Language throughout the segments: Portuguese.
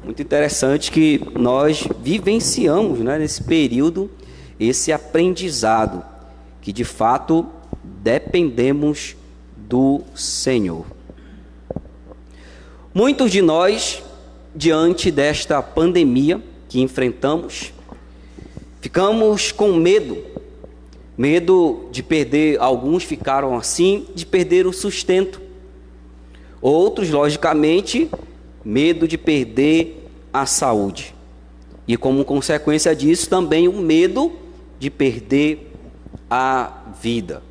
Muito interessante que nós vivenciamos, né, nesse período, esse aprendizado, que de fato dependemos do Senhor. Muitos de nós, diante desta pandemia que enfrentamos, ficamos com medo de perder, alguns ficaram assim, de perder o sustento. Outros, logicamente, medo de perder a saúde. E como consequência disso, também o medo de perder a vida.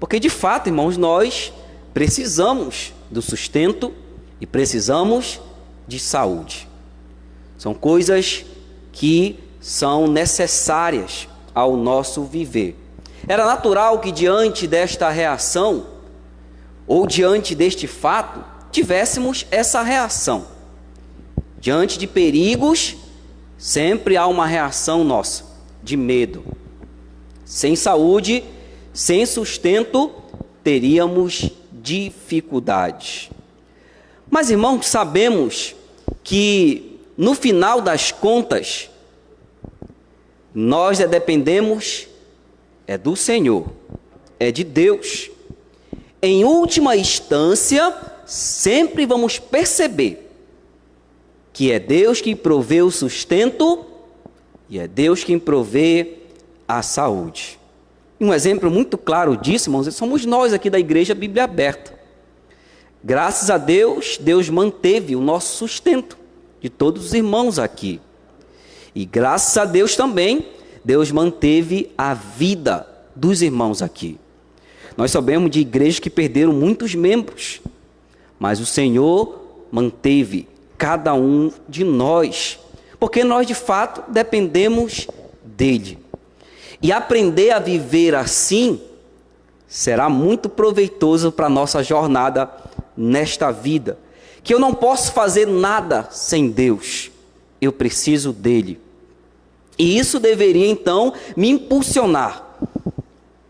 Porque de fato, irmãos, nós precisamos do sustento e precisamos de saúde. São coisas que são necessárias ao nosso viver. Era natural que diante desta reação, ou diante deste fato, tivéssemos essa reação. Diante de perigos, sempre há uma reação nossa, de medo. Sem saúde, sem sustento, teríamos dificuldades. Mas, irmãos, sabemos que no final das contas, nós dependemos do Senhor, de Deus. Em última instância, sempre vamos perceber que é Deus quem provê o sustento e é Deus quem provê a saúde. E um exemplo muito claro disso, irmãos, somos nós aqui da Igreja Bíblia Aberta. Graças a Deus, Deus manteve o nosso sustento de todos os irmãos aqui. E graças a Deus também, Deus manteve a vida dos irmãos aqui. Nós sabemos de igrejas que perderam muitos membros, mas o Senhor manteve cada um de nós, porque nós de fato dependemos dEle. E aprender a viver assim será muito proveitoso para a nossa jornada nesta vida, que eu não posso fazer nada sem Deus, eu preciso dEle. E isso deveria então me impulsionar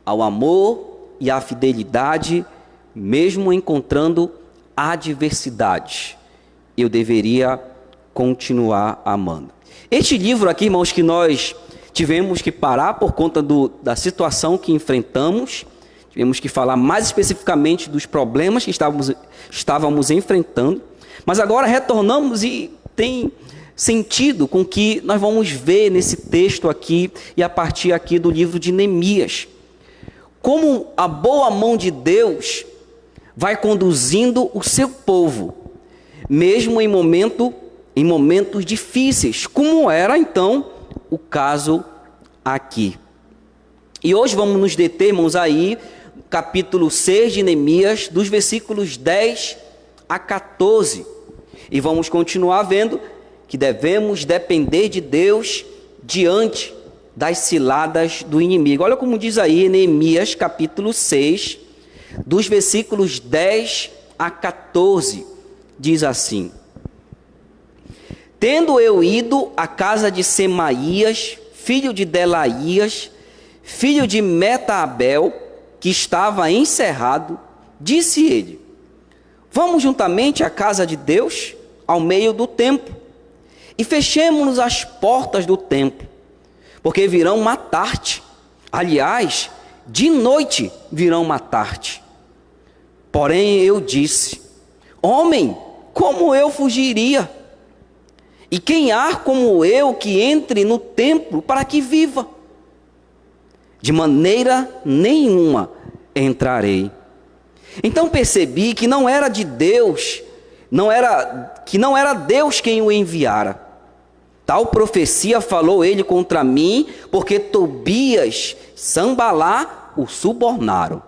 ao amor e à fidelidade, mesmo encontrando adversidades. Eu deveria continuar amando. Este livro aqui, irmãos, que nós tivemos que parar por conta da situação que enfrentamos, tivemos que falar mais especificamente dos problemas que estávamos enfrentando, mas agora retornamos e tem sentido com que nós vamos ver nesse texto aqui e a partir aqui do livro de Neemias, como a boa mão de Deus vai conduzindo o seu povo, mesmo em momentos difíceis, como era então o caso aqui. E hoje vamos nos deter, irmãos, aí, capítulo 6 de Neemias, dos versículos 10 a 14, e vamos continuar vendo que devemos depender de Deus diante das ciladas do inimigo. Olha como diz aí Neemias capítulo 6, dos versículos 10 a 14, diz assim: Tendo eu ido à casa de Semaías, filho de Delaías, filho de Metaabel, que estava encerrado, disse ele: Vamos juntamente à casa de Deus, ao meio do templo, e fechemo-nos as portas do templo, porque virão matar-te. Aliás, de noite virão matar-te. Porém eu disse: Homem, como eu fugiria? E quem há como eu que entre no templo para que viva? De maneira nenhuma entrarei. Então percebi que não era de Deus, que não era Deus quem o enviara. Tal profecia falou ele contra mim, porque Tobias, Sanbalá, o subornaram.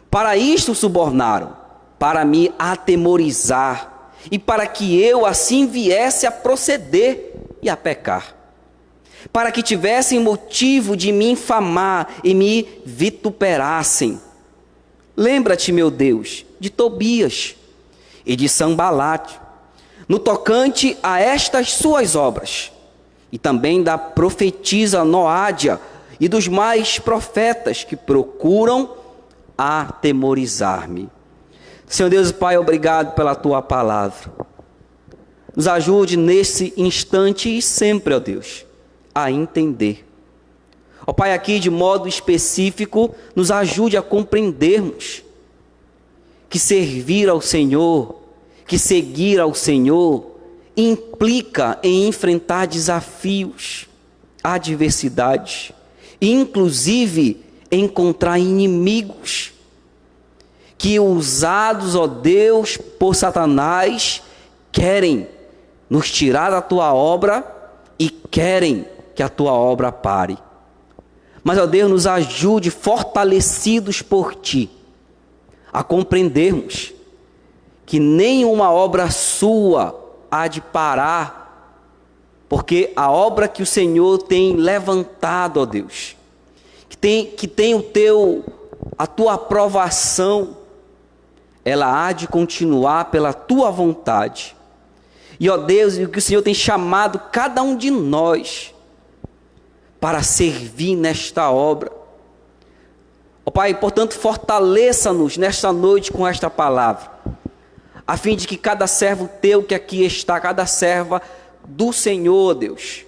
Para isto subornaram, para me atemorizar, e para que eu assim viesse a proceder e a pecar, para que tivessem motivo de me infamar e me vituperassem. Lembra-te, meu Deus, de Tobias e de Sanbalate, no tocante a estas suas obras, e também da profetisa Noádia e dos mais profetas que procuram atemorizar-me. Senhor Deus e Pai, obrigado pela Tua palavra. nos ajude nesse instante e sempre, ó Deus, a entender. Ó Pai, aqui de modo específico, nos ajude a compreendermos que servir ao Senhor, que seguir ao Senhor, implica em enfrentar desafios, adversidades, inclusive encontrar inimigos que, usados, ó Deus, por Satanás, querem nos tirar da tua obra e querem que a tua obra pare. Mas, ó Deus, nos ajude, fortalecidos por ti, a compreendermos que nenhuma obra sua há de parar, porque a obra que o Senhor tem levantado, ó Deus, que tem a tua aprovação, ela há de continuar pela tua vontade. E, ó Deus, o que o Senhor tem chamado cada um de nós para servir nesta obra. Ó Pai, portanto, fortaleça-nos nesta noite com esta palavra, a fim de que cada servo teu que aqui está, cada serva do Senhor, Deus,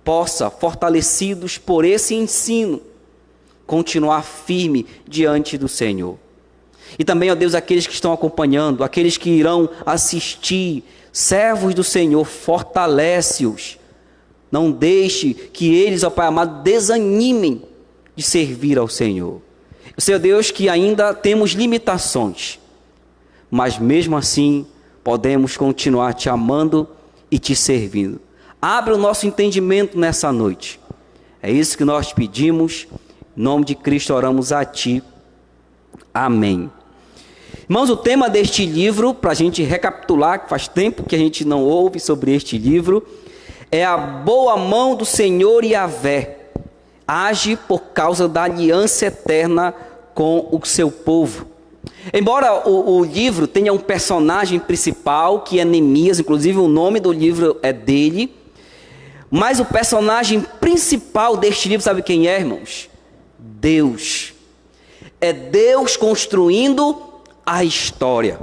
possa, fortalecidos por esse ensino, continuar firme diante do Senhor. E também, ó Deus, aqueles que estão acompanhando, aqueles que irão assistir, servos do Senhor, fortalece-os. Não deixe que eles, ó Pai amado, desanimem de servir ao Senhor. Eu sei, ó Deus, que ainda temos limitações, mas mesmo assim podemos continuar te amando e te servindo. Abre o nosso entendimento nessa noite. É isso que nós pedimos. Em nome de Cristo oramos a ti. Amém. Irmãos, o tema deste livro, para a gente recapitular, que faz tempo que a gente não ouve sobre este livro, é a boa mão do Senhor Yahvé. Age por causa da aliança eterna com o seu povo. Embora o livro tenha um personagem principal, que é Neemias, inclusive o nome do livro é dele, mas o personagem principal deste livro, sabe quem é, irmãos? Deus. É Deus construindo a história.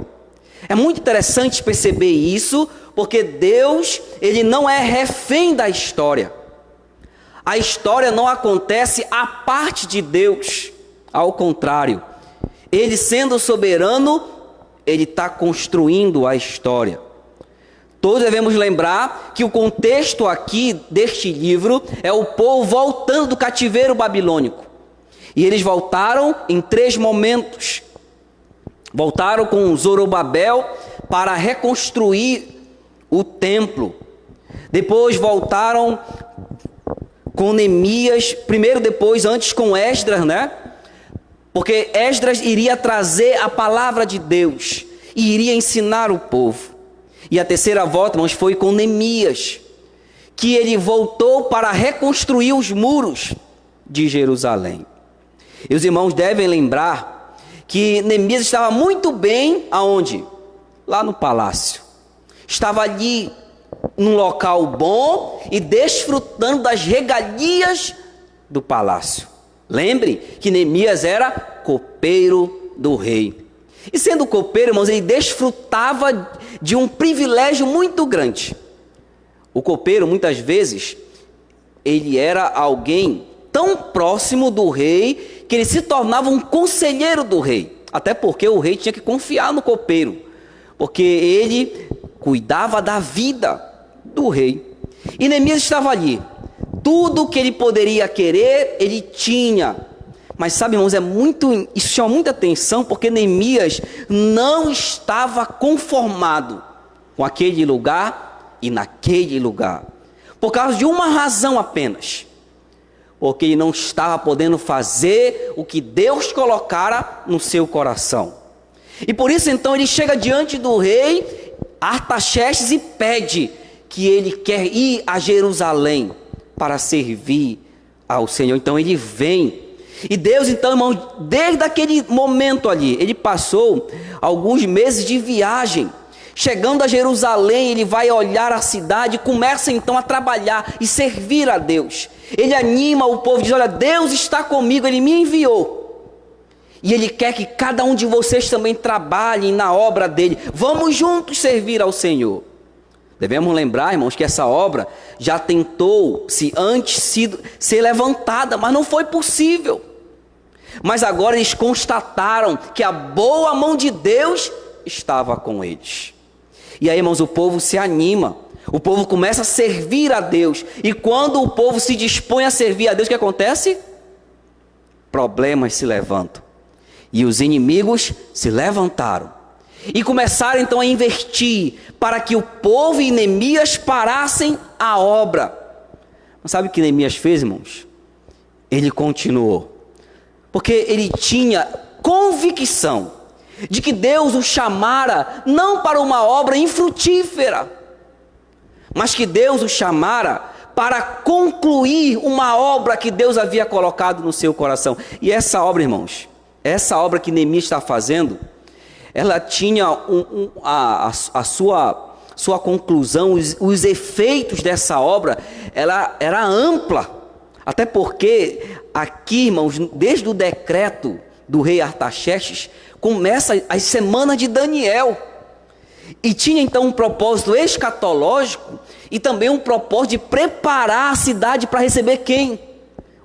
É muito interessante perceber isso, porque Deus, ele não é refém da história. A história não acontece à parte de Deus, ao contrário. Ele, sendo soberano, ele está construindo a história. Todos devemos lembrar que o contexto aqui deste livro é o povo voltando do cativeiro babilônico. E eles voltaram em 3 momentos. Voltaram com Zorobabel para reconstruir o templo. Depois voltaram com Neemias, primeiro, depois, antes com Esdras, né? Porque Esdras iria trazer a palavra de Deus e iria ensinar o povo. E a terceira volta, irmãos, foi com Neemias, que ele voltou para reconstruir os muros de Jerusalém. E os irmãos devem lembrar que Neemias estava muito bem, aonde? Lá no palácio. Estava ali num local bom e desfrutando das regalias do palácio. Lembre que Neemias era copeiro do rei. E sendo copeiro, irmãos, ele desfrutava de um privilégio muito grande. O copeiro, muitas vezes, ele era alguém tão próximo do rei que ele se tornava um conselheiro do rei. Até porque o rei tinha que confiar no copeiro, porque ele cuidava da vida do rei. E Neemias estava ali. Tudo que ele poderia querer, ele tinha. Mas sabe, irmãos, isso chama muita atenção, porque Neemias não estava conformado com aquele lugar e naquele lugar. Por causa de uma razão apenas. Porque ele não estava podendo fazer o que Deus colocara no seu coração. E por isso, então, ele chega diante do rei Artaxerxes e pede que ele quer ir a Jerusalém para servir ao Senhor. Então ele vem. E Deus, então, irmãos, desde aquele momento ali, ele passou alguns meses de viagem. Chegando a Jerusalém, ele vai olhar a cidade e começa então a trabalhar e servir a Deus. Ele anima o povo, diz: olha, Deus está comigo, ele me enviou. E ele quer que cada um de vocês também trabalhem na obra dele. Vamos juntos servir ao Senhor. Devemos lembrar, irmãos, que essa obra já tentou ser levantada, mas não foi possível. Mas agora eles constataram que a boa mão de Deus estava com eles. E aí, irmãos, o povo se anima, o povo começa a servir a Deus. E quando o povo se dispõe a servir a Deus, o que acontece? Problemas se levantam. E os inimigos se levantaram. E começaram então a investir para que o povo e Neemias parassem a obra. Mas sabe o que Neemias fez, irmãos? Ele continuou. Porque ele tinha convicção de que Deus o chamara não para uma obra infrutífera, mas que Deus o chamara para concluir uma obra que Deus havia colocado no seu coração. E essa obra, irmãos, essa obra que Neemias está fazendo, ela tinha a sua conclusão, os efeitos dessa obra, ela era ampla. Até porque aqui, irmãos, desde o decreto do rei Artaxerxes, começa as semanas de Daniel. E tinha então um propósito escatológico e também um propósito de preparar a cidade para receber quem?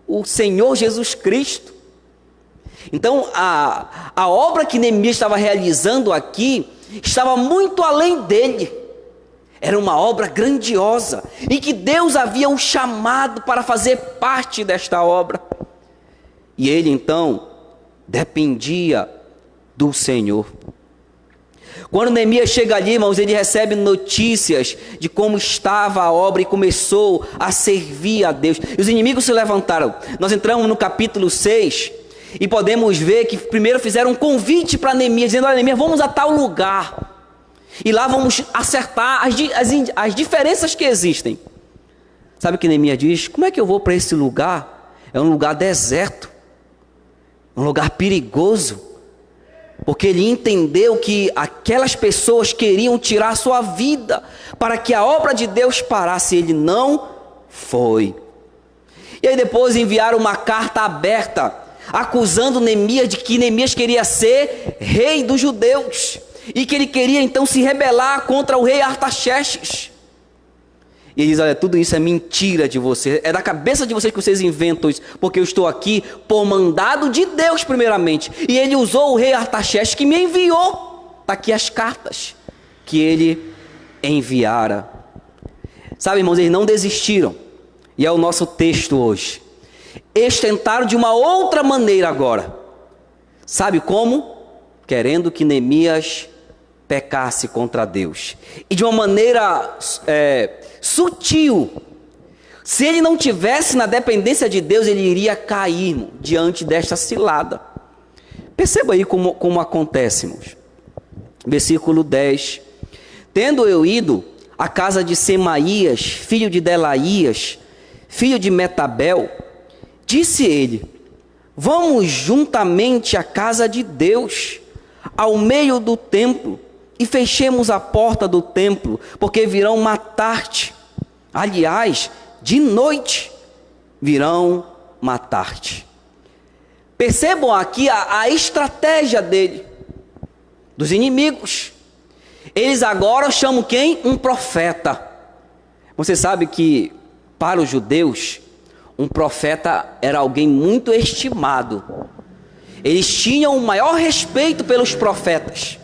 O Senhor Jesus Cristo. Então a obra que Neemias estava realizando aqui estava muito além dele. Era uma obra grandiosa e que Deus havia o chamado para fazer parte desta obra. E ele então dependia do Senhor. Quando Neemias chega ali, irmãos, ele recebe notícias de como estava a obra e começou a servir a Deus. E os inimigos se levantaram. Nós entramos no capítulo 6 e podemos ver que primeiro fizeram um convite para Neemias, dizendo: olha, Neemias, vamos a tal lugar e lá vamos acertar as diferenças que existem. Sabe o que Neemias diz? Como é que eu vou para esse lugar? É um lugar deserto, um lugar perigoso. Porque ele entendeu que aquelas pessoas queriam tirar a sua vida para que a obra de Deus parasse. Ele não foi. E aí depois enviaram uma carta aberta, acusando Neemias de que Neemias queria ser rei dos judeus. E que ele queria então se rebelar contra o rei Artaxerxes. E ele diz: olha, tudo isso é mentira de vocês, é da cabeça de vocês que vocês inventam isso, porque eu estou aqui por mandado de Deus primeiramente, e ele usou o rei Artaxerxes que me enviou. Está aqui as cartas que ele enviara. Sabe, irmãos, eles não desistiram, e é o nosso texto hoje. Eles tentaram de uma outra maneira agora. Sabe como? Querendo que Neemias pecasse contra Deus, e de uma maneira sutil. Se ele não tivesse na dependência de Deus, ele iria cair, irmão, diante desta cilada. Perceba aí como acontece, irmãos. Versículo 10: tendo eu ido à casa de Semaías, filho de Delaías, filho de Metabel, disse ele: vamos juntamente à casa de Deus, ao meio do templo, e fechemos a porta do templo, porque virão matar-te. Aliás, de noite virão matar-te. Percebam aqui a estratégia dele, dos inimigos. Eles agora chamam quem? Um profeta. Você sabe que para os judeus, um profeta era alguém muito estimado. Eles tinham o maior respeito pelos profetas.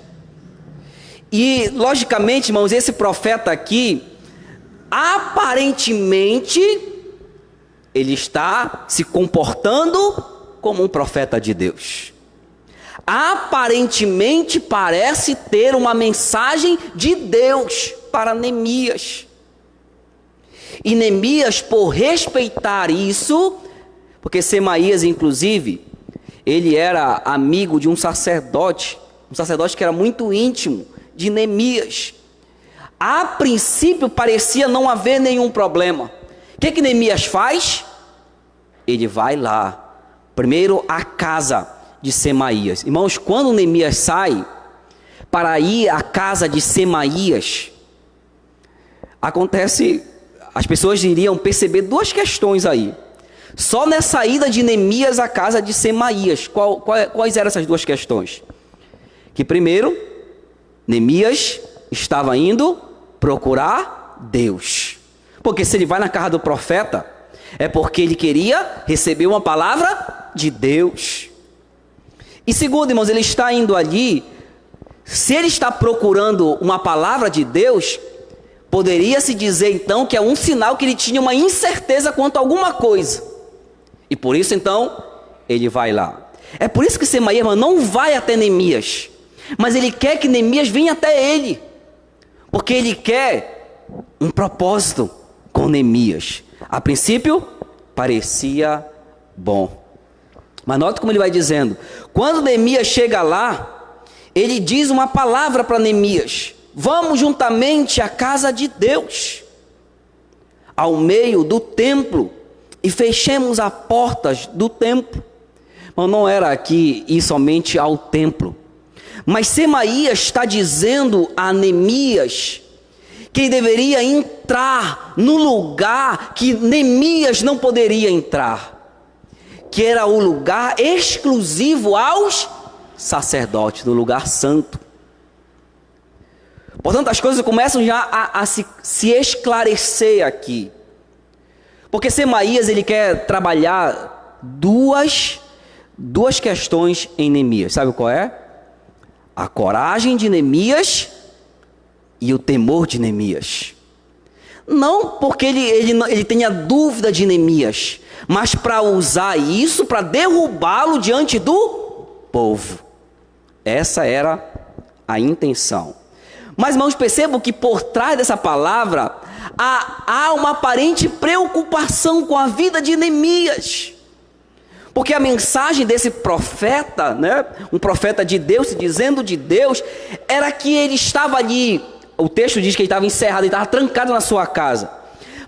E, logicamente, irmãos, esse profeta aqui, aparentemente, ele está se comportando como um profeta de Deus. Aparentemente, parece ter uma mensagem de Deus para Neemias. E Neemias, por respeitar isso, porque Semaías, inclusive, ele era amigo de um sacerdote que era muito íntimo de Neemias. A princípio parecia não haver nenhum problema. O que Neemias faz? Ele vai lá, primeiro à casa de Semaías. Irmãos, quando Neemias sai para ir à casa de Semaías, acontece, as pessoas iriam perceber duas questões aí. Só nessa ida de Neemias à casa de Semaías, quais eram essas duas questões? Que primeiro, Neemias estava indo procurar Deus. Porque se ele vai na casa do profeta, é porque ele queria receber uma palavra de Deus. E segundo, irmãos, ele está indo ali, se ele está procurando uma palavra de Deus, poderia-se dizer então que é um sinal que ele tinha uma incerteza quanto a alguma coisa. E por isso então, ele vai lá. É por isso que Semaías, irmão, não vai até Neemias, mas ele quer que Neemias venha até ele, porque ele quer um propósito com Neemias. A princípio, parecia bom. Mas note como ele vai dizendo. Quando Neemias chega lá, ele diz uma palavra para Neemias: vamos juntamente à casa de Deus, ao meio do templo, e fechemos as portas do templo. Mas não era aqui ir somente ao templo. Mas Semaías está dizendo a Neemias que ele deveria entrar no lugar que Neemias não poderia entrar, que era o lugar exclusivo aos sacerdotes, no lugar santo. Portanto, as coisas começam já a se esclarecer aqui, porque Semaías ele quer trabalhar duas questões em Neemias. Sabe qual é? A coragem de Neemias e o temor de Neemias. Não porque ele tenha dúvida de Neemias, mas para usar isso para derrubá-lo diante do povo. Essa era a intenção. Mas, irmãos, percebam que por trás dessa palavra há uma aparente preocupação com a vida de Neemias. Porque a mensagem desse profeta, né, um profeta de Deus, dizendo de Deus, era que ele estava ali, o texto diz que ele estava encerrado, ele estava trancado na sua casa,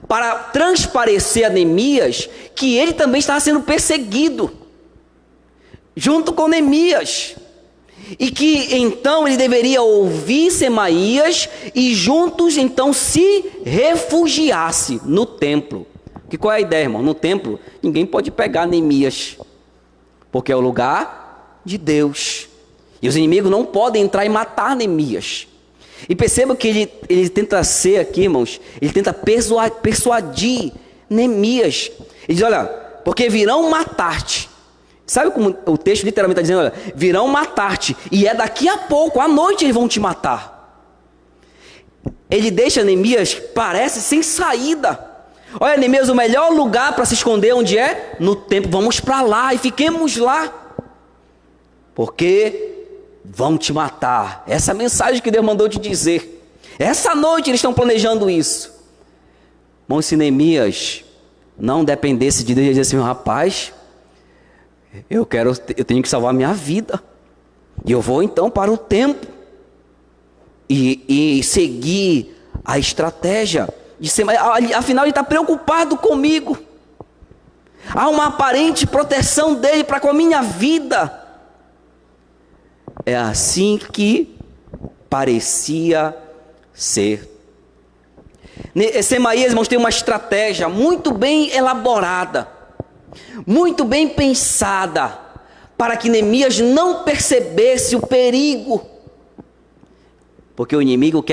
para transparecer a Neemias que ele também estava sendo perseguido, junto com Neemias. E que então ele deveria ouvir Semaías e juntos então se refugiasse no templo. Que qual é a ideia, irmão? No templo ninguém pode pegar Neemias, porque é o lugar de Deus. E os inimigos não podem entrar e matar Neemias. E perceba que ele tenta ser aqui, irmãos, ele tenta persuadir Neemias. Ele diz: olha, porque virão matar-te. Sabe como o texto literalmente está dizendo? Olha, virão matar-te, e é daqui a pouco, à noite eles vão te matar. Ele deixa Neemias, parece, sem saída. Olha, Neemias, o melhor lugar para se esconder onde é? No templo. Vamos para lá e fiquemos lá, porque vão te matar. Essa é a mensagem que Deus mandou te dizer. Essa noite eles estão planejando isso. Bom, se Neemias não dependesse de Deus, ele dizia assim: rapaz, eu tenho que salvar minha vida, e eu vou então para o templo e seguir a estratégia de ser, afinal ele está preocupado comigo, há uma aparente proteção dele para com a minha vida. É assim que parecia ser. Semaías, irmãos, tem uma estratégia muito bem elaborada, muito bem pensada, para que Neemias não percebesse o perigo, porque o inimigo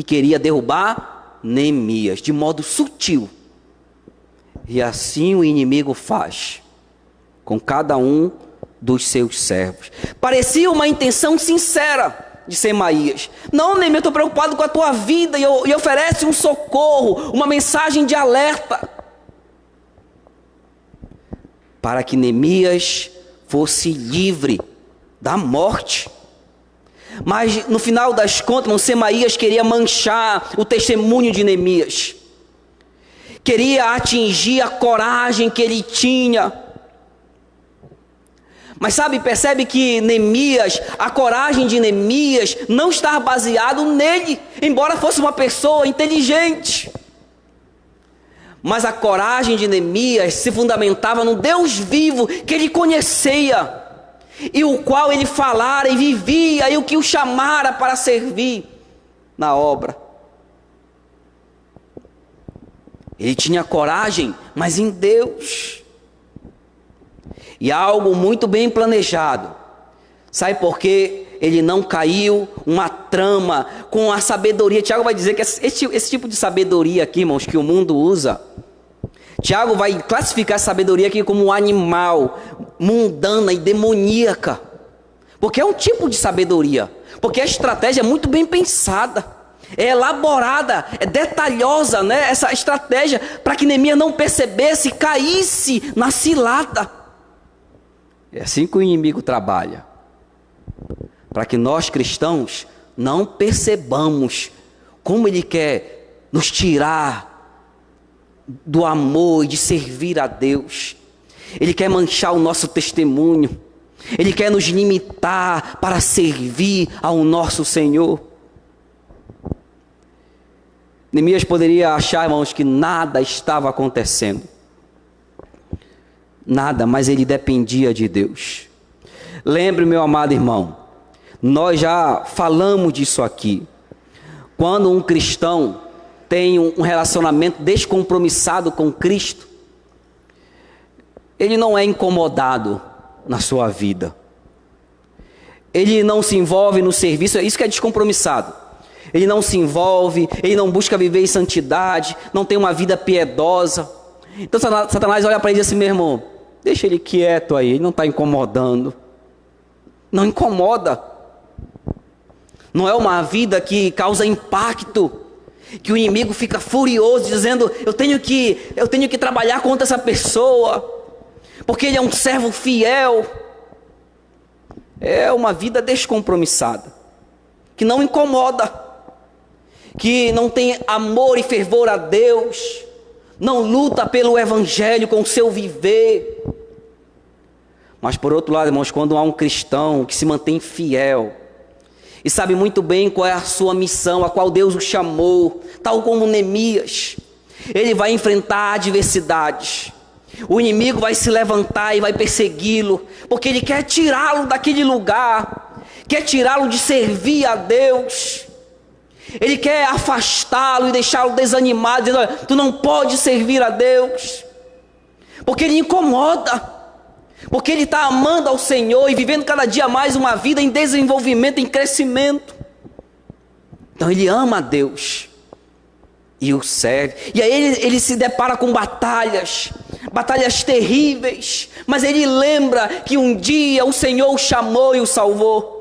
queria derrubar Neemias de modo sutil, e assim o inimigo faz com cada um dos seus servos. Parecia uma intenção sincera de Semaías: não, Neemias, eu estou preocupado com a tua vida, e oferece um socorro, uma mensagem de alerta, para que Neemias fosse livre da morte. Mas no final das contas, Semaías queria manchar o testemunho de Neemias, queria atingir a coragem que ele tinha. Mas percebe que Neemias, a coragem de Neemias não estava baseado nele, embora fosse uma pessoa inteligente. Mas a coragem de Neemias se fundamentava no Deus vivo que ele conhecia, e o qual ele falara e vivia, e o que o chamara para servir na obra. Ele tinha coragem, mas em Deus, e algo muito bem planejado. Sabe por que ele não caiu uma trama, com a sabedoria. Tiago vai dizer que esse tipo de sabedoria aqui, irmãos, que o mundo usa, Tiago vai classificar a sabedoria aqui como um animal, mundana e demoníaca. Porque é um tipo de sabedoria. Porque a estratégia é muito bem pensada, é elaborada, é detalhosa, né? Essa estratégia para que Neemias não percebesse e caísse na cilada. É assim que o inimigo trabalha. Para que nós cristãos não percebamos como ele quer nos tirar do amor e de servir a Deus. Ele quer manchar o nosso testemunho. Ele quer nos limitar para servir ao nosso Senhor. Neemias poderia achar, irmãos, que nada estava acontecendo. Nada, mas ele dependia de Deus. Lembre, meu amado irmão, nós já falamos disso aqui. Quando um cristão tem um relacionamento descompromissado com Cristo, ele não é incomodado na sua vida. Ele não se envolve no serviço, é isso que é descompromissado. Ele não se envolve, ele não busca viver em santidade, não tem uma vida piedosa. Então Satanás olha para ele e diz assim: meu irmão, deixa ele quieto aí, ele não está incomodando. Não incomoda. Não é uma vida que causa impacto, que o inimigo fica furioso, dizendo: eu tenho que trabalhar contra essa pessoa, porque ele é um servo fiel. É uma vida descompromissada, que não incomoda, que não tem amor e fervor a Deus, não luta pelo evangelho com o seu viver. Mas por outro lado, irmãos, quando há um cristão que se mantém fiel e sabe muito bem qual é a sua missão, a qual Deus o chamou, tal como Neemias, ele vai enfrentar adversidades. O inimigo vai se levantar e vai persegui-lo, porque ele quer tirá-lo daquele lugar, quer tirá-lo de servir a Deus. Ele quer afastá-lo e deixá-lo desanimado, dizendo: olha, tu não pode servir a Deus, porque ele incomoda, porque ele está amando ao Senhor e vivendo cada dia mais uma vida em desenvolvimento, em crescimento. Então ele ama a Deus e o serve. E aí ele se depara com batalhas terríveis, mas ele lembra que um dia o Senhor o chamou e o salvou.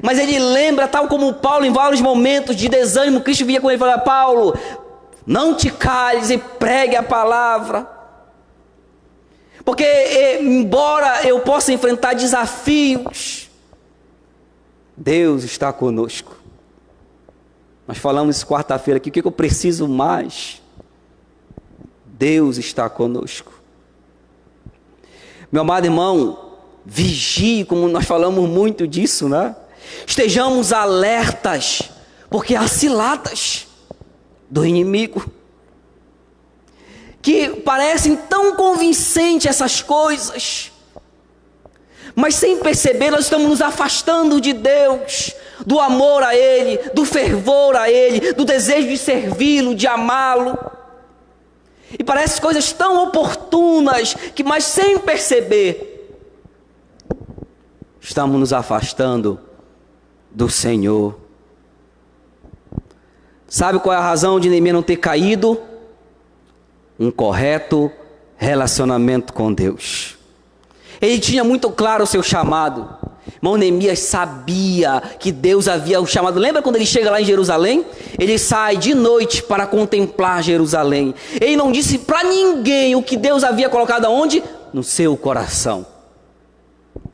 Mas ele lembra, tal como Paulo, em vários momentos de desânimo, Cristo vinha com ele e falava: Paulo, não te cales e pregue a palavra. Porque embora eu possa enfrentar desafios, Deus está conosco. Nós falamos quarta-feira aqui, o que eu preciso mais? Deus está conosco. Meu amado irmão, vigie, como nós falamos muito disso, né? Estejamos alertas, porque há ciladas do inimigo, que parecem tão convincentes essas coisas, mas sem perceber nós estamos nos afastando de Deus, do amor a Ele, do fervor a Ele, do desejo de servi-lo, de amá-lo. E parecem coisas tão oportunas, que mas sem perceber, estamos nos afastando do Senhor. Sabe qual é a razão de Neemias não ter caído? Um correto relacionamento com Deus. Ele tinha muito claro o seu chamado. Irmão, Neemias sabia que Deus havia o chamado. Lembra quando ele chega lá em Jerusalém? Ele sai de noite para contemplar Jerusalém. Ele não disse para ninguém o que Deus havia colocado aonde? No seu coração.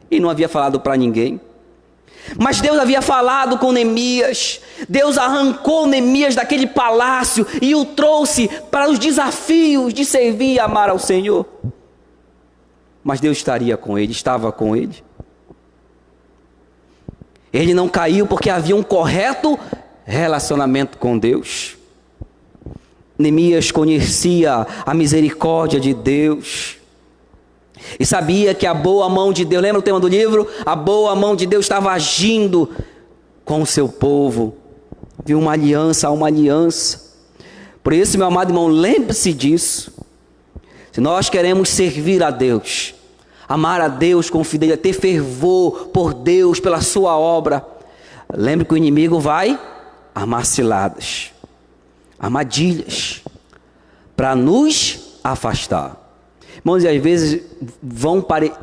Ele não havia falado para ninguém. Mas Deus havia falado com Neemias. Deus arrancou Neemias daquele palácio e o trouxe para os desafios de servir e amar ao Senhor. Mas Deus estaria com ele, estava com ele. Ele não caiu porque havia um correto relacionamento com Deus. Neemias conhecia a misericórdia de Deus e sabia que a boa mão de Deus, lembra o tema do livro? A boa mão de Deus estava agindo com o seu povo. Viu uma aliança, uma aliança. Por isso, meu amado irmão, lembre-se disso. Se nós queremos servir a Deus, amar a Deus com fidelidade, ter fervor por Deus, pela sua obra, Lembre que o inimigo vai armar ciladas, armadilhas, para nos afastar. Irmãos, e às vezes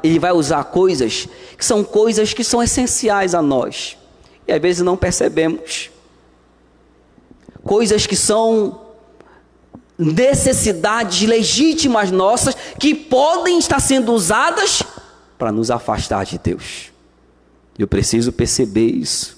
ele vai usar coisas que são essenciais a nós. E às vezes não percebemos. Coisas que são necessidades legítimas nossas, que podem estar sendo usadas para nos afastar de Deus. Eu preciso perceber isso.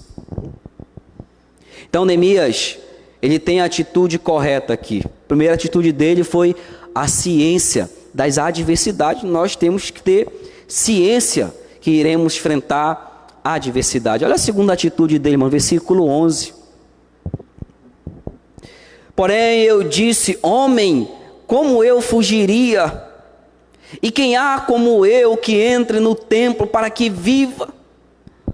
Então Neemias, ele tem a atitude correta aqui. A primeira atitude dele foi a ciência das adversidades. Nós temos que ter ciência que iremos enfrentar a adversidade. Olha a segunda atitude dele, irmão, versículo 11. Porém eu disse: homem, como eu fugiria? E quem há como eu que entre no templo para que viva?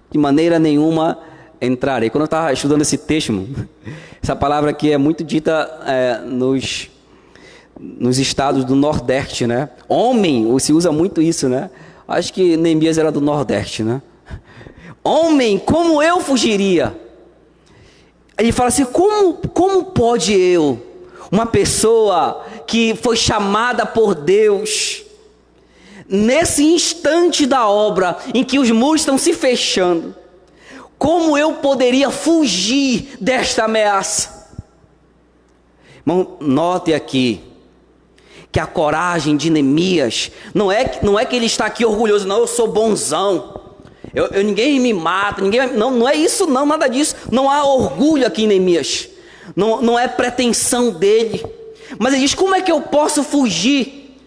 De maneira nenhuma entrarei. Quando eu estava estudando esse texto, irmão, essa palavra aqui é muito dita nos estados do Nordeste, né? Homem, se usa muito isso, né? Acho que Neemias era do Nordeste, né? Homem, como eu fugiria? Ele fala assim: como pode eu, uma pessoa que foi chamada por Deus, nesse instante da obra em que os muros estão se fechando, como eu poderia fugir desta ameaça? Irmão, note aqui que a coragem de Neemias não é que ele está aqui orgulhoso, não, eu sou bonzão, ninguém me mata, não é isso, não, nada disso. Não há orgulho aqui em Neemias, não é pretensão dele, mas ele diz: como é que eu posso fugir?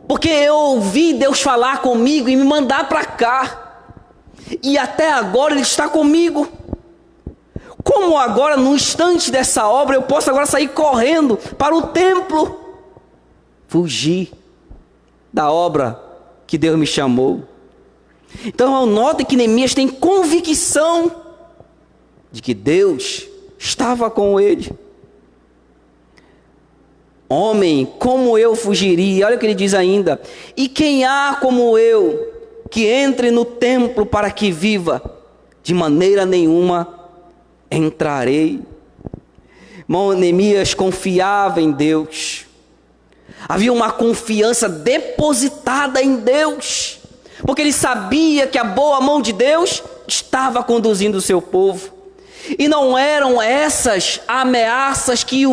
Porque eu ouvi Deus falar comigo e me mandar para cá, e até agora Ele está comigo. Como agora, no instante dessa obra, eu posso agora sair correndo para o templo, fugir da obra que Deus me chamou? Então, note que Neemias tem convicção de que Deus estava com ele. Homem, como eu fugiria? Olha o que ele diz ainda: e quem há como eu que entre no templo para que viva? De maneira nenhuma entrarei. Irmão, Neemias confiava em Deus. Havia uma confiança depositada em Deus, porque ele sabia que a boa mão de Deus estava conduzindo o seu povo. E não eram essas ameaças que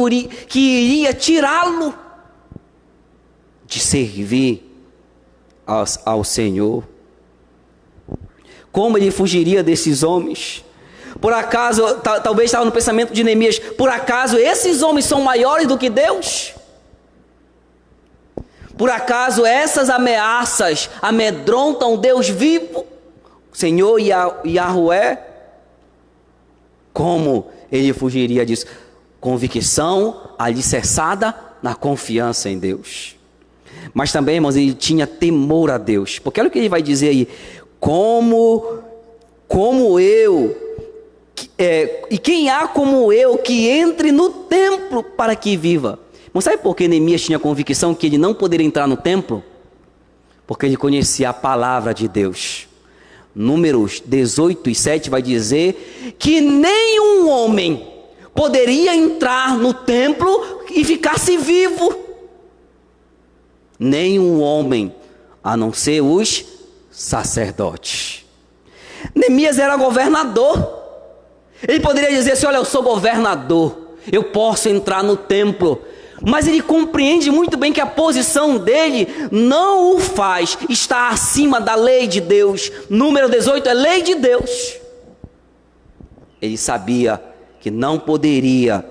iria tirá-lo de servir ao Senhor. Como ele fugiria desses homens? Por acaso, talvez estava no pensamento de Neemias: por acaso esses homens são maiores do que Deus? Por acaso essas ameaças amedrontam Deus vivo, o Senhor Yahweh? Como ele fugiria disso? Convicção alicerçada na confiança em Deus. Mas também, irmãos, ele tinha temor a Deus. Porque olha o que ele vai dizer aí: como eu, e quem há como eu que entre no templo para que viva? Não sabe por que Neemias tinha convicção que ele não poderia entrar no templo? Porque ele conhecia a palavra de Deus. Números 18:7 vai dizer que nenhum homem poderia entrar no templo e ficar-se vivo. Nenhum homem, a não ser os sacerdotes. Neemias era governador. Ele poderia dizer assim: olha, eu sou governador, eu posso entrar no templo. Mas ele compreende muito bem que a posição dele não o faz estar acima da lei de Deus. Número 18 é lei de Deus. Ele sabia que não poderia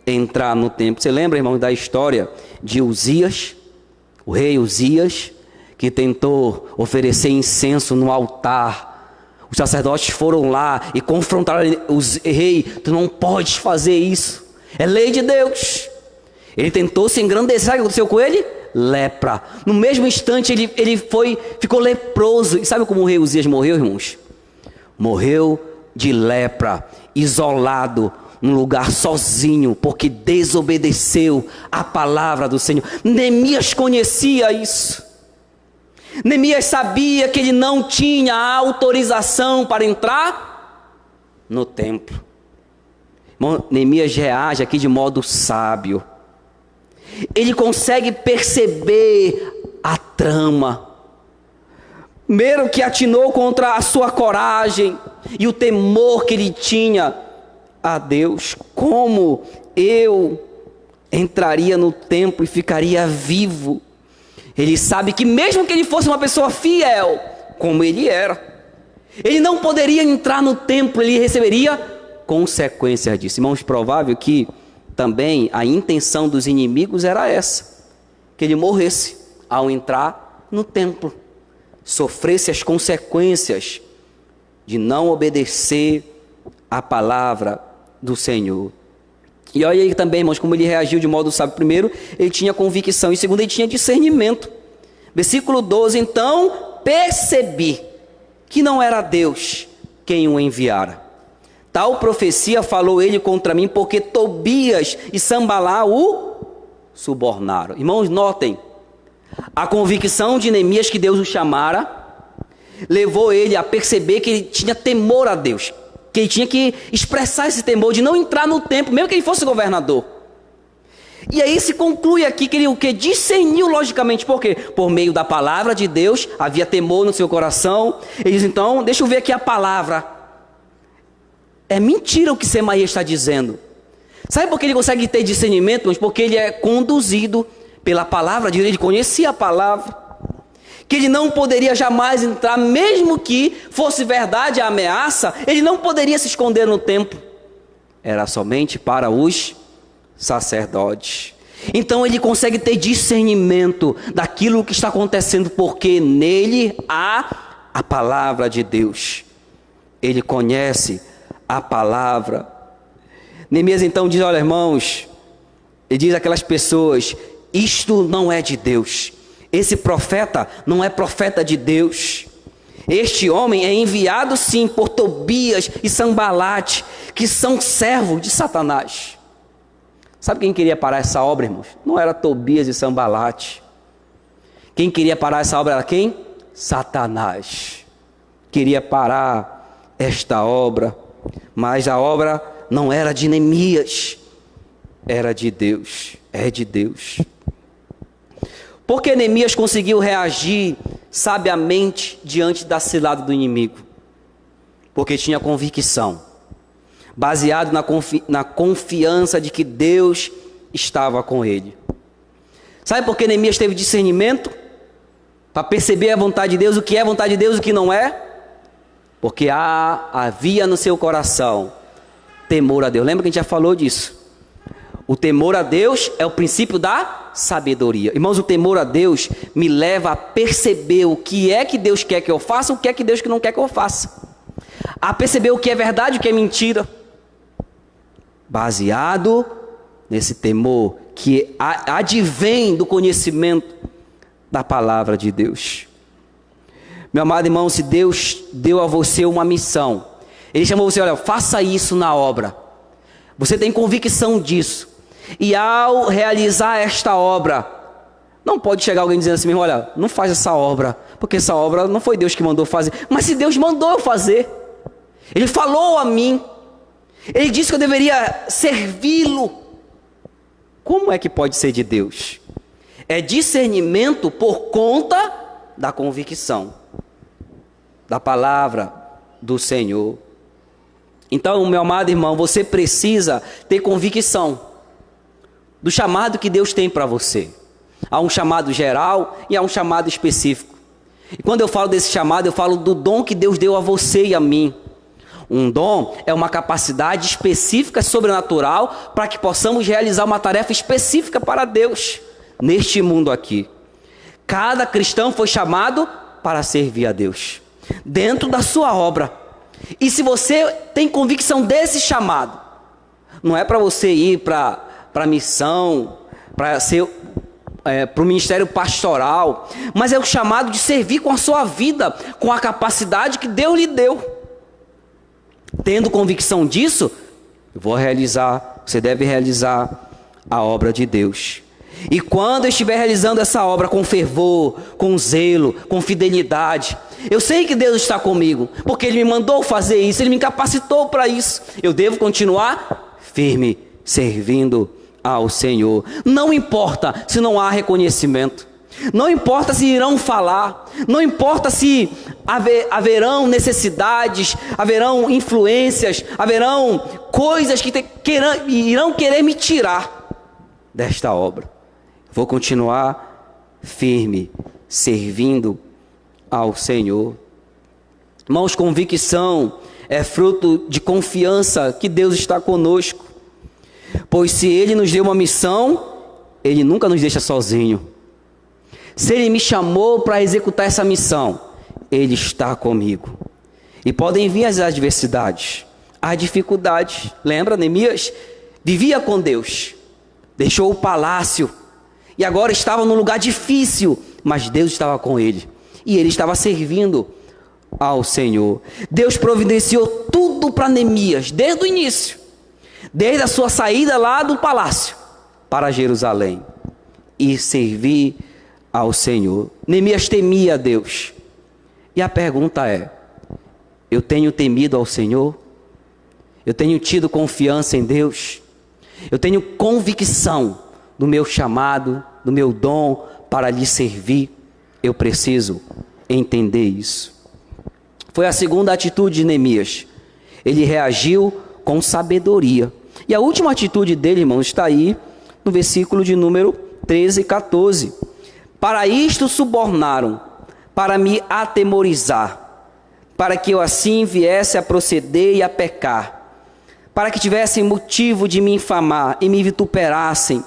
entrar no templo. Você lembra, irmão, da história de Uzias, o rei Uzias, que tentou oferecer incenso no altar? Os sacerdotes foram lá e confrontaram o rei: tu não podes fazer isso, é lei de Deus. Ele tentou se engrandecer. Sabe o que aconteceu com ele? Lepra. No mesmo instante ele ficou leproso. E sabe como o rei Uzias morreu, irmãos? Morreu de lepra, isolado, num lugar sozinho, porque desobedeceu a palavra do Senhor. Neemias conhecia isso. Neemias sabia que ele não tinha autorização para entrar no templo. Irmão, Neemias reage aqui de modo sábio. Ele consegue perceber a trama. Primeiro que atinou contra a sua coragem e o temor que ele tinha a Deus. Como eu entraria no templo e ficaria vivo? Ele sabe que mesmo que ele fosse uma pessoa fiel, como ele era, ele não poderia entrar no templo, ele receberia consequências disso. Irmãos, provável que também a intenção dos inimigos era essa, que ele morresse ao entrar no templo, sofresse as consequências de não obedecer a palavra do Senhor. E olha aí também, irmãos, como ele reagiu de modo sábio. Primeiro, ele tinha convicção, e segundo, ele tinha discernimento. Versículo 12, então percebi que não era Deus quem o enviara. Tal profecia falou ele contra mim, porque Tobias e Sambalá o subornaram. Irmãos, notem, a convicção de Neemias que Deus o chamara, levou ele a perceber que ele tinha temor a Deus, que ele tinha que expressar esse temor de não entrar no templo, mesmo que ele fosse governador. E aí se conclui aqui que ele o que discerniu logicamente, por quê? Por meio da palavra de Deus, havia temor no seu coração. Ele diz, então, deixa eu ver aqui a palavra. É mentira o que Semaías está dizendo. Sabe por que ele consegue ter discernimento? Mas porque ele é conduzido pela palavra de Deus, ele conhecia a palavra, que ele não poderia jamais entrar, mesmo que fosse verdade a ameaça, ele não poderia se esconder no templo. Era somente para os sacerdotes. Então ele consegue ter discernimento daquilo que está acontecendo, porque nele há a palavra de Deus. Ele conhece a palavra. Neemias então diz, olha irmãos, ele diz àquelas pessoas, isto não é de Deus. Esse profeta não é profeta de Deus. Este homem é enviado sim por Tobias e Sambalate, que são servos de Satanás. Sabe quem queria parar essa obra, irmãos? Não era Tobias e Sambalate. Quem queria parar essa obra era quem? Satanás. Queria parar esta obra, mas a obra não era de Neemias, era de Deus, é de Deus. Por que Neemias conseguiu reagir sabiamente diante da cilada do inimigo? Porque tinha convicção, baseado na confiança de que Deus estava com ele. Sabe por que Neemias teve discernimento? Para perceber a vontade de Deus, o que é vontade de Deus e o que não é? Porque havia no seu coração temor a Deus. Lembra que a gente já falou disso? O temor a Deus é o princípio da sabedoria. Irmãos, o temor a Deus me leva a perceber o que é que Deus quer que eu faça, o que é que Deus não quer que eu faça. A perceber o que é verdade e o que é mentira. Baseado nesse temor que advém do conhecimento da palavra de Deus. Meu amado irmão, se Deus deu a você uma missão, Ele chamou você, olha, faça isso na obra. Você tem convicção disso. E ao realizar esta obra, não pode chegar alguém dizendo assim, olha, não faz essa obra, porque essa obra não foi Deus que mandou fazer. Mas se Deus mandou eu fazer, Ele falou a mim, Ele disse que eu deveria servi-lo. Como é que pode ser de Deus? É discernimento por conta da convicção da palavra do Senhor. Então, meu amado irmão, você precisa ter convicção do chamado que Deus tem para você. Há um chamado geral e há um chamado específico. E quando eu falo desse chamado, eu falo do dom que Deus deu a você e a mim. Um dom é uma capacidade específica, sobrenatural, para que possamos realizar uma tarefa específica para Deus, neste mundo aqui. Cada cristão foi chamado para servir a Deus, dentro da sua obra. E se você tem convicção desse chamado, não é para você ir para a missão, para ser para o ministério pastoral, mas é o chamado de servir com a sua vida, com a capacidade que Deus lhe deu. Tendo convicção disso, você deve realizar a obra de Deus. E quando eu estiver realizando essa obra com fervor, com zelo, com fidelidade, eu sei que Deus está comigo, porque Ele me mandou fazer isso, Ele me capacitou para isso. Eu devo continuar firme, servindo ao Senhor. Não importa se não há reconhecimento, não importa se irão falar, não importa se haverão necessidades, haverão influências, haverão coisas que irão querer me tirar desta obra. Vou continuar firme, servindo ao Senhor. Irmãos, convicção é fruto de confiança que Deus está conosco. Pois se Ele nos deu uma missão, Ele nunca nos deixa sozinho. Se Ele me chamou para executar essa missão, Ele está comigo. E podem vir as adversidades, as dificuldades. Lembra, Neemias vivia com Deus, deixou o palácio, e agora estava num lugar difícil, mas Deus estava com ele, e ele estava servindo ao Senhor. Deus providenciou tudo para Neemias, desde o início, desde a sua saída lá do palácio, para Jerusalém, e servir ao Senhor. Neemias temia a Deus, e a pergunta é: eu tenho temido ao Senhor? Eu tenho tido confiança em Deus? Eu tenho convicção do meu chamado, do meu dom para lhe servir? Eu preciso entender isso. Foi a segunda atitude de Neemias. Ele reagiu com sabedoria. E a última atitude dele, irmãos, está aí no versículo de número 13 e 14. Para isto subornaram, para me atemorizar, para que eu assim viesse a proceder e a pecar, para que tivessem motivo de me infamar e me vituperassem.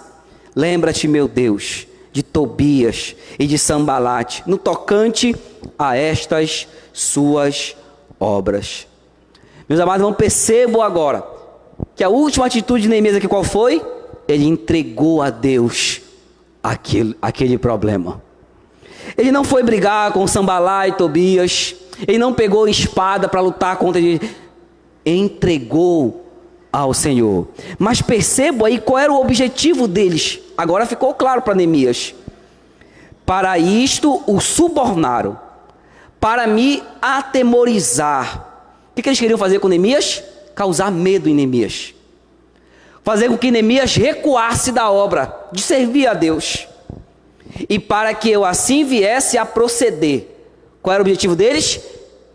Lembra-te, meu Deus, de Tobias e de Sambalate, no tocante a estas suas obras. Meus amados irmãos, percebam agora que a última atitude de Neemias aqui qual foi? Ele entregou a Deus aquele problema. Ele não foi brigar com Sambalate e Tobias, ele não pegou espada para lutar contra ele, entregou ao Senhor. Mas percebo aí qual era o objetivo deles. Agora ficou claro para Neemias. Para isto o subornaram, para me atemorizar. O que eles queriam fazer com Neemias? Causar medo em Neemias, fazer com que Neemias recuasse da obra de servir a Deus, e para que eu assim viesse a proceder. Qual era o objetivo deles?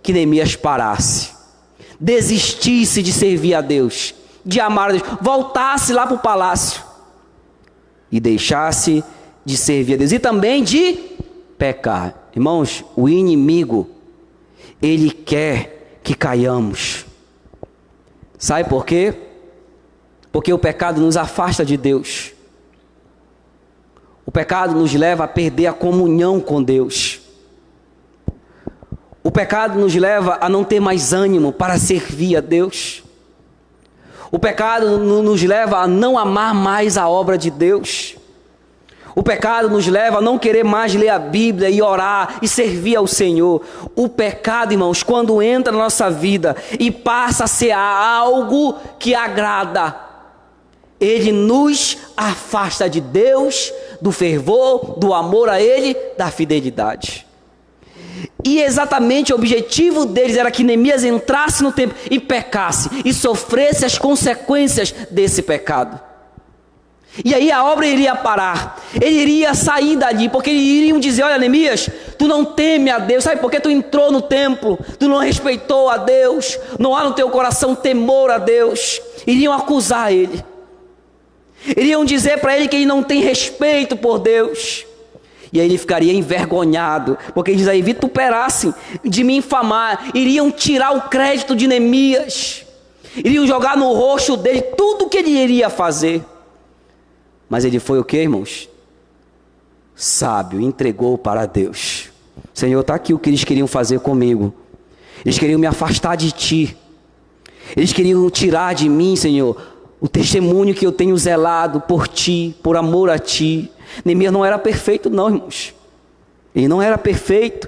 Que Neemias parasse, desistisse de servir a Deus, de amar a Deus, voltasse lá para o palácio e deixasse de servir a Deus, e também de pecar. Irmãos, o inimigo, ele quer que caiamos. Sabe por quê? Porque o pecado nos afasta de Deus. O pecado nos leva a perder a comunhão com Deus. O pecado nos leva a não ter mais ânimo para servir a Deus. O pecado nos leva a não amar mais a obra de Deus. O pecado nos leva a não querer mais ler a Bíblia e orar e servir ao Senhor. O pecado, irmãos, quando entra na nossa vida e passa a ser algo que agrada, ele nos afasta de Deus, do fervor, do amor a Ele, da fidelidade. E exatamente o objetivo deles era que Neemias entrasse no templo e pecasse, e sofresse as consequências desse pecado. E aí a obra iria parar, ele iria sair dali, porque eles iriam dizer: olha, Neemias, tu não teme a Deus, sabe por que tu entrou no templo? Tu não respeitou a Deus, não há no teu coração temor a Deus. Iriam acusar ele, iriam dizer para ele que ele não tem respeito por Deus. E aí ele ficaria envergonhado, porque eles aí vituperassem de me infamar, iriam tirar o crédito de Neemias, iriam jogar no rosto dele tudo o que ele iria fazer. Mas ele foi o que, irmãos? Sábio, entregou para Deus. Senhor, está aqui o que eles queriam fazer comigo. Eles queriam me afastar de Ti. Eles queriam tirar de mim, Senhor, o testemunho que eu tenho zelado por Ti, por amor a Ti. Neemias não era perfeito não, irmãos. Ele não era perfeito.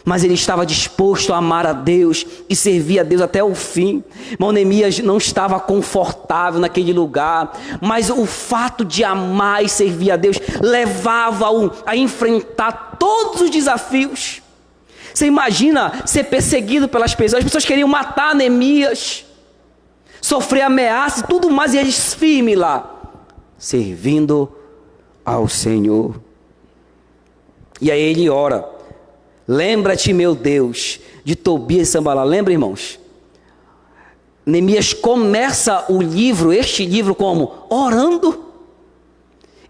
mas ele estava disposto a amar a Deus e servir a Deus até o fim. Irmão, Neemias não estava confortável naquele lugar, mas o fato de amar e servir a Deus levava-o a enfrentar todos os desafios. Você imagina ser perseguido pelas pessoas, as pessoas queriam matar Neemias, sofrer ameaças e tudo mais, e eles firmes lá, servindo ao Senhor. E aí ele ora: lembra-te, meu Deus, de Tobias e Sanbalat. Lembra, irmãos? Neemias começa este livro como? Orando.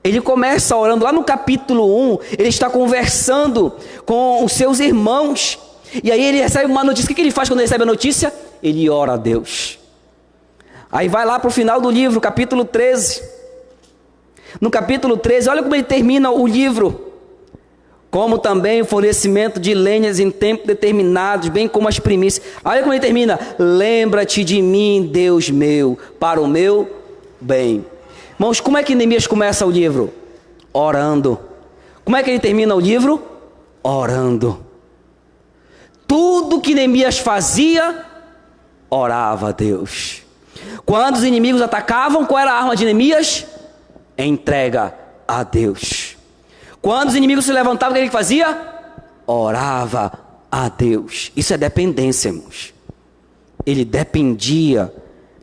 Ele começa orando. Lá no capítulo 1, ele está conversando com os seus irmãos. E aí ele recebe uma notícia. O que ele faz quando ele recebe a notícia? Ele ora a Deus. Aí vai lá para o final do livro, capítulo 13. No capítulo 13, olha como ele termina o livro. Como também o fornecimento de lenhas em tempo determinados, bem como as primícias. Olha como ele termina: lembra-te de mim, Deus meu, para o meu bem. Irmãos, como é que Neemias começa o livro? Orando. Como é que ele termina o livro? Orando. Tudo que Neemias fazia, orava a Deus. Quando os inimigos atacavam, qual era a arma de Neemias? Entrega a Deus. Quando os inimigos se levantavam, o que ele fazia? Orava a Deus. Isso é dependência, irmãos. Ele dependia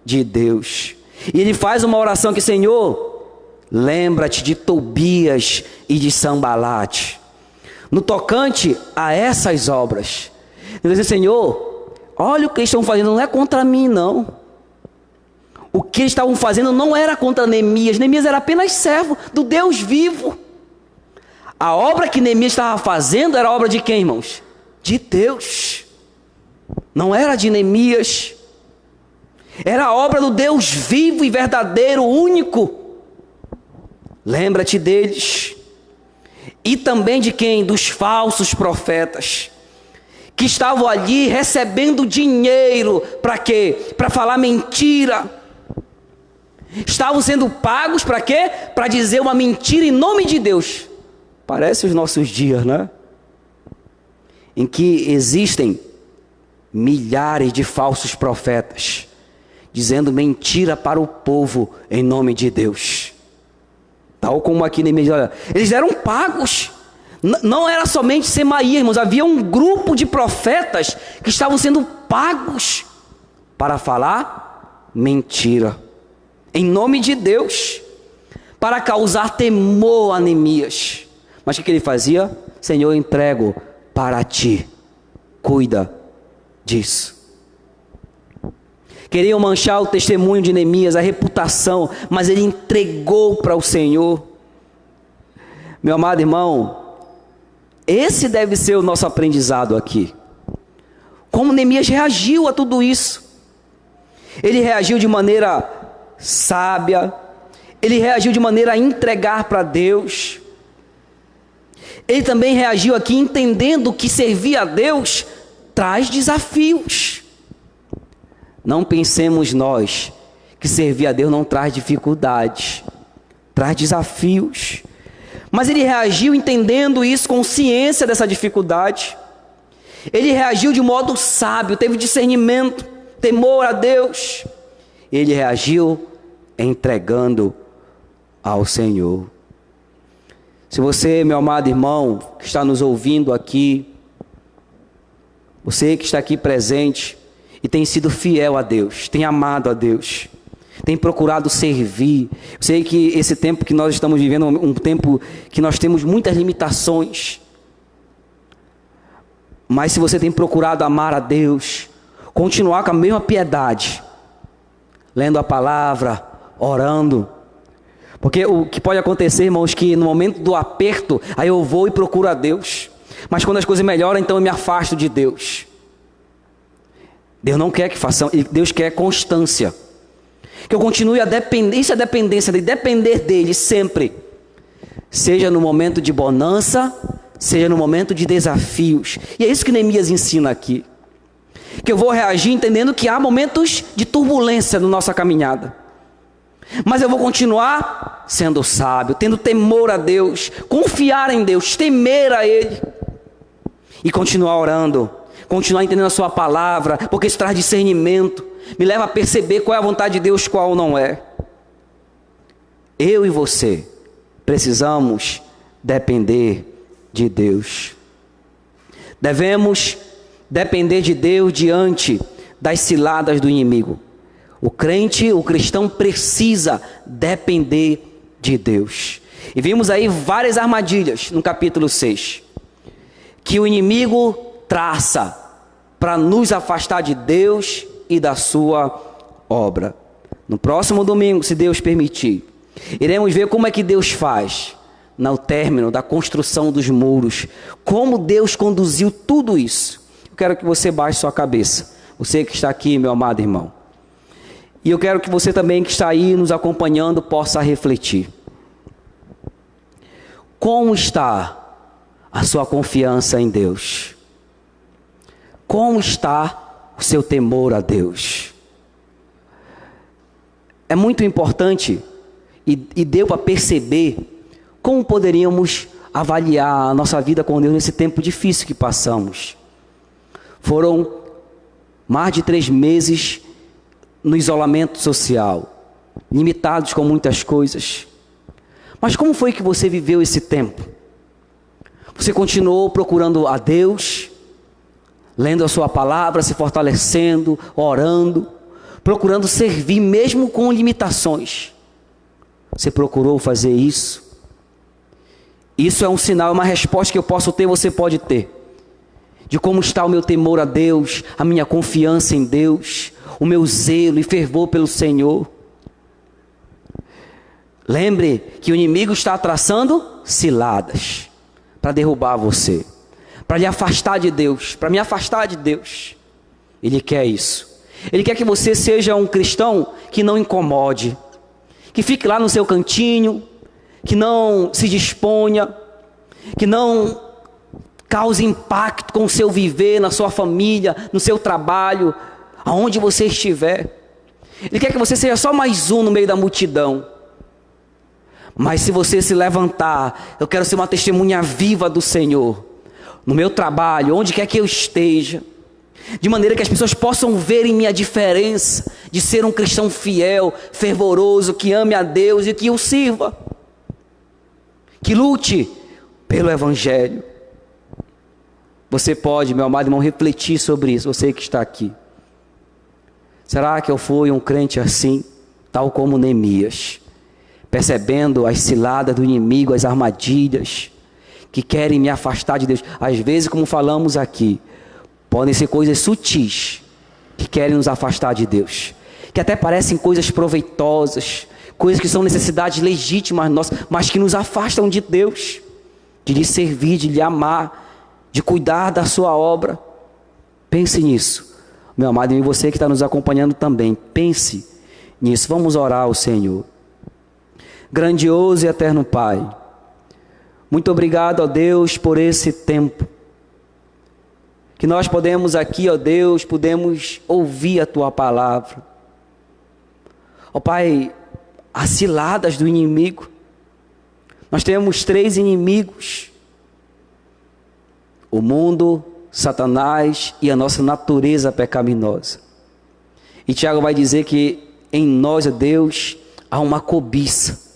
de Deus. E ele faz uma oração que: Senhor, lembra-te de Tobias e de Sanbalat, no tocante a essas obras. Ele diz: Senhor, olha o que eles estão fazendo, não é contra mim, não. O que eles estavam fazendo não era contra Neemias. Neemias era apenas servo do Deus vivo. A obra que Neemias estava fazendo era a obra de quem, irmãos? De Deus. Não era de Neemias. Era a obra do Deus vivo e verdadeiro, único. Lembra-te deles. E também de quem? Dos falsos profetas, que estavam ali recebendo dinheiro. Para quê? Para falar mentira. Estavam sendo pagos para quê? Para dizer uma mentira em nome de Deus. Parece os nossos dias, né? Em que existem milhares de falsos profetas dizendo mentira para o povo em nome de Deus. Tal como aqui Neemias, olha, eles eram pagos. Não era somente Semaías, irmãos, havia um grupo de profetas que estavam sendo pagos para falar mentira em nome de Deus, para causar temor a Neemias. Mas o que ele fazia? Senhor, eu entrego para ti, cuida disso. Queriam manchar o testemunho de Neemias, a reputação, mas ele entregou para o Senhor. Meu amado irmão, esse deve ser o nosso aprendizado aqui. Como Neemias reagiu a tudo isso? Ele reagiu de maneira sábia, ele reagiu de maneira a entregar para Deus. Ele também reagiu aqui entendendo que servir a Deus traz desafios. Não pensemos nós que servir a Deus não traz dificuldades, traz desafios. Mas ele reagiu entendendo isso, com ciência dessa dificuldade. Ele reagiu de modo sábio, teve discernimento, temor a Deus. Ele reagiu entregando ao Senhor. Se você, meu amado irmão, que está nos ouvindo aqui, você que está aqui presente e tem sido fiel a Deus, tem amado a Deus, tem procurado servir. Eu sei que esse tempo que nós estamos vivendo é um tempo que nós temos muitas limitações. Mas se você tem procurado amar a Deus, continuar com a mesma piedade, lendo a palavra, orando. Porque o que pode acontecer, irmãos, que no momento do aperto, aí eu vou e procuro a Deus. Mas quando as coisas melhoram, então eu me afasto de Deus. Deus não quer que façamos, Deus quer constância. Que eu continue a depender, isso é dependência, de depender dEle sempre. Seja no momento de bonança, seja no momento de desafios. E é isso que Neemias ensina aqui. Que eu vou reagir entendendo que há momentos de turbulência na nossa caminhada. Mas eu vou continuar sendo sábio, tendo temor a Deus, confiar em Deus, temer a Ele. e continuar orando, continuar entendendo a sua palavra, porque isso traz discernimento, me leva a perceber qual é a vontade de Deus, qual não é. Eu e você precisamos depender de Deus. Devemos depender de Deus diante das ciladas do inimigo. O crente, o cristão precisa depender de Deus. E vimos aí várias armadilhas no capítulo 6, que o inimigo traça para nos afastar de Deus e da sua obra. No próximo domingo, se Deus permitir, iremos ver como é que Deus faz no término da construção dos muros, como Deus conduziu tudo isso. Eu quero que você baixe sua cabeça, você que está aqui, meu amado irmão. E eu quero que você também que está aí nos acompanhando possa refletir. Como está a sua confiança em Deus? Como está o seu temor a Deus? É muito importante e deu para perceber como poderíamos avaliar a nossa vida com Deus nesse tempo difícil que passamos. Foram mais de 3 meses no isolamento social, limitados com muitas coisas. Mas como foi que você viveu esse tempo? Você continuou procurando a Deus, lendo a sua palavra, se fortalecendo, orando, procurando servir mesmo com limitações. Você procurou fazer isso? Isso é um sinal, é uma resposta que eu posso ter, você pode ter, de como está o meu temor a Deus, a minha confiança em Deus, o meu zelo e fervor pelo Senhor. Lembre que o inimigo está traçando ciladas para derrubar você, para lhe afastar de Deus, para me afastar de Deus. Ele quer isso. Ele quer que você seja um cristão que não incomode, que fique lá no seu cantinho, que não se disponha, que não cause impacto com o seu viver, na sua família, no seu trabalho, aonde você estiver. Ele quer que você seja só mais um no meio da multidão. Mas se você se levantar, eu quero ser uma testemunha viva do Senhor, no meu trabalho, onde quer que eu esteja, de maneira que as pessoas possam ver em mim a diferença de ser um cristão fiel, fervoroso, que ame a Deus e que o sirva, que lute pelo Evangelho. Você pode, meu amado irmão, refletir sobre isso, você que está aqui. Será que eu fui um crente assim, tal como Neemias, percebendo as ciladas do inimigo, as armadilhas que querem me afastar de Deus? Às vezes, como falamos aqui, podem ser coisas sutis que querem nos afastar de Deus, que até parecem coisas proveitosas, coisas que são necessidades legítimas nossas, mas que nos afastam de Deus, de lhe servir, de lhe amar, de cuidar da sua obra. Pense nisso, meu amado, e você que está nos acompanhando também, pense nisso. Vamos orar ao Senhor. Grandioso e eterno Pai, muito obrigado, ó Deus, por esse tempo que nós podemos aqui, ó Deus, podemos ouvir a Tua palavra. Ó Pai, as ciladas do inimigo, nós temos 3 inimigos: o mundo, Satanás e a nossa natureza pecaminosa. E Tiago vai dizer que em nós, ó Deus, há uma cobiça,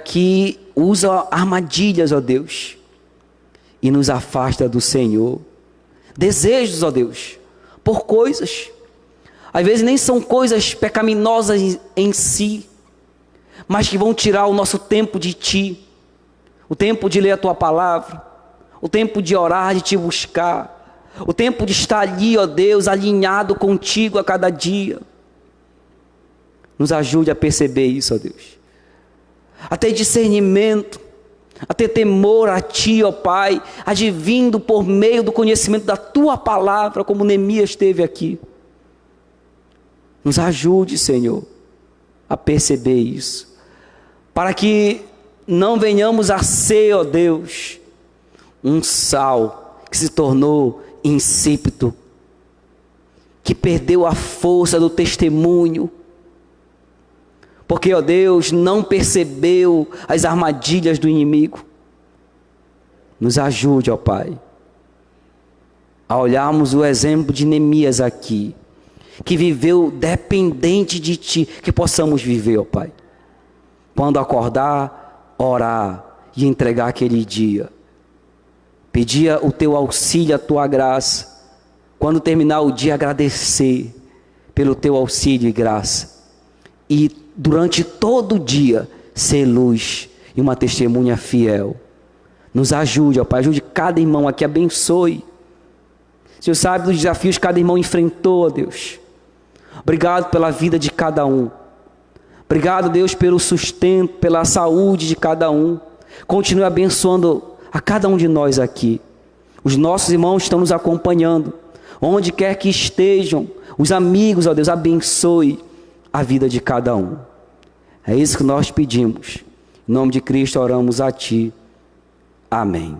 que usa armadilhas, ó Deus, e nos afasta do Senhor. Desejos, ó Deus, por coisas, às vezes nem são coisas pecaminosas em si, mas que vão tirar o nosso tempo de Ti, o tempo de ler a Tua palavra, o tempo de orar, de Te buscar, o tempo de estar ali, ó Deus, alinhado contigo a cada dia. Nos ajude a perceber isso, ó Deus, a ter discernimento, a ter temor a Ti, ó Pai, advindo por meio do conhecimento da Tua palavra, como Neemias teve aqui. Nos ajude, Senhor, a perceber isso, para que não venhamos a ser, ó Deus, um sal que se tornou insípido, que perdeu a força do testemunho, porque, ó Deus, não percebeu as armadilhas do inimigo. Nos ajude, ó Pai, a olharmos o exemplo de Neemias aqui, que viveu dependente de Ti, que possamos viver, ó Pai. Quando acordar, orar e entregar aquele dia. Pedir o Teu auxílio, a Tua graça. Quando terminar o dia, agradecer pelo Teu auxílio e graça. E durante todo o dia, ser luz e uma testemunha fiel. Nos ajude, ó Pai, ajude cada irmão aqui, abençoe. O Senhor sabe dos desafios que cada irmão enfrentou, ó Deus. Obrigado pela vida de cada um. Obrigado, Deus, pelo sustento, pela saúde de cada um. Continue abençoando a cada um de nós aqui. Os nossos irmãos estão nos acompanhando. Onde quer que estejam, os amigos, ó Deus, abençoe a vida de cada um. É isso que nós pedimos. Em nome de Cristo oramos a Ti. Amém.